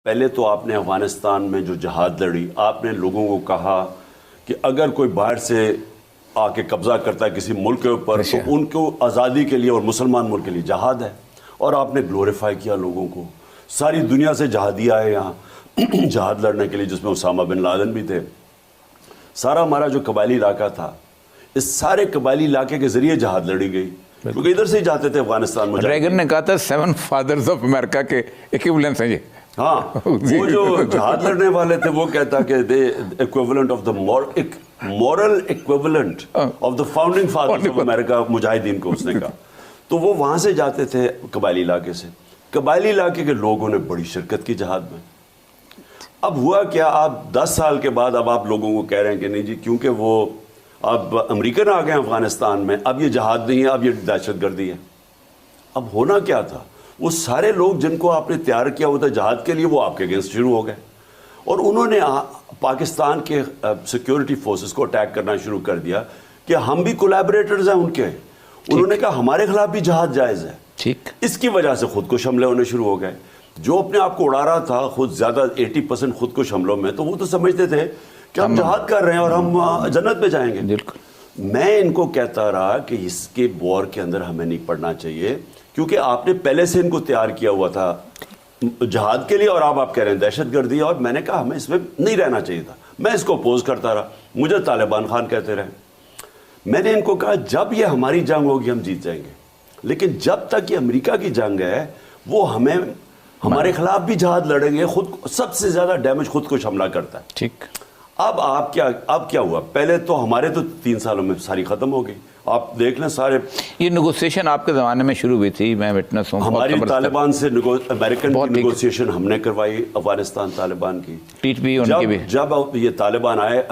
پہلے تو آپ نے افغانستان میں جو جہاد لڑی، آپ نے لوگوں کو کہا کہ اگر کوئی باہر سے آ کے قبضہ کرتا ہے کسی ملک کے اوپر تو ان کو آزادی کے لیے اور مسلمان ملک کے لیے جہاد ہے، اور آپ نے گلوریفائی کیا لوگوں کو. ساری دنیا سے جہادی آئے یہاں جہاد لڑنے کے لیے، جس میں اسامہ بن لادن بھی تھے. سارا ہمارا جو قبائلی علاقہ تھا، اس سارے قبائلی علاقے کے ذریعے جہاد لڑی گئی، کیونکہ ادھر سے ہی جاتے تھے افغانستان میں. ریگن نے کہا تھا 7 فادرز آف امریکہ کے ایکویولنس ہیں یہ. ہاں، وہ جو جہاد لڑنے والے تھے وہ کہتا کہ they equivalent of the moral equivalent of the founding fathers of America, مجاہدین کو اس نے کہا. تو وہ وہاں سے جاتے تھے قبائلی علاقے سے. قبائلی علاقے کے لوگوں نے بڑی شرکت کی جہاد میں. اب ہوا کیا، آپ 10 سال کے بعد اب آپ لوگوں کو کہہ رہے ہیں کہ نہیں جی کیونکہ وہ اب امریکن آ گئے ہیں افغانستان میں، اب یہ جہاد نہیں ہے، اب یہ دہشت گردی ہے. اب ہونا کیا تھا، وہ سارے لوگ جن کو آپ نے تیار کیا ہوتا جہاد کے لیے، وہ آپ کے اگینسٹ شروع ہو گئے، اور انہوں نے پاکستان کے سیکیورٹی فورسز کو اٹیک کرنا شروع کر دیا کہ ہم بھی کولیبریٹرز ہیں ان کے. انہوں نے کہا ہمارے خلاف بھی جہاد جائز ہے. ٹھیک، اس کی وجہ سے خود کش حملے ہونے شروع ہو گئے. جو اپنے آپ کو اڑا رہا تھا خود زیادہ 80% خود کش حملوں میں، تو وہ تو سمجھتے تھے کہ ہم جہاد کر رہے ہیں اور ہم جنت پہ جائیں گے. بالکل. میں ان کو کہتا رہا کہ اس کے وار کے اندر ہمیں نہیں پڑنا چاہیے، کیونکہ آپ نے پہلے سے ان کو تیار کیا ہوا تھا جہاد کے لیے، اور آپ کہہ رہے ہیں دہشت گردی. اور میں نے کہا ہمیں اس میں نہیں رہنا چاہیے تھا. میں اس کو اپوز کرتا رہا، مجھے طالبان خان کہتے رہے. میں نے ان کو کہا جب یہ ہماری جنگ ہوگی ہم جیت جائیں گے، لیکن جب تک یہ امریکہ کی جنگ ہے وہ ہمیں ہمارے خلاف بھی جہاد لڑیں گے. خود سب سے زیادہ ڈیمیج خود کش حملہ کرتا ہے. ٹھیک. اب کیا ہوا، پہلے تو ہمارے تو 3 سالوں میں ساری ختم ہو گئی. آپ دیکھ لیں سارے یہ نیگوسیشن آپ کے زمانے میں شروع ہوئی تھی، میں وٹنس ہوں. ہماری طالبان سے امریکن کی نیگوسیشن ہم نے کروائی، افغانستان طالبان کی. ٹیٹ بھی ان کی بھی. جب یہ طالبان آئے،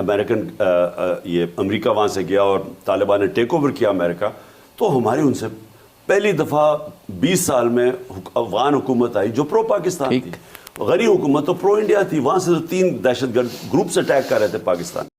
یہ امریکہ وہاں سے گیا اور طالبان نے ٹیک اوور کیا امریکہ، تو ہماری ان سے پہلی دفعہ 20 سال میں افغان حکومت آئی جو پرو پاکستان تھی. غری حکومت تو پرو انڈیا تھی. وہاں سے تو 3 دہشت گرد گروپ سے اٹیک کر رہے تھے پاکستان.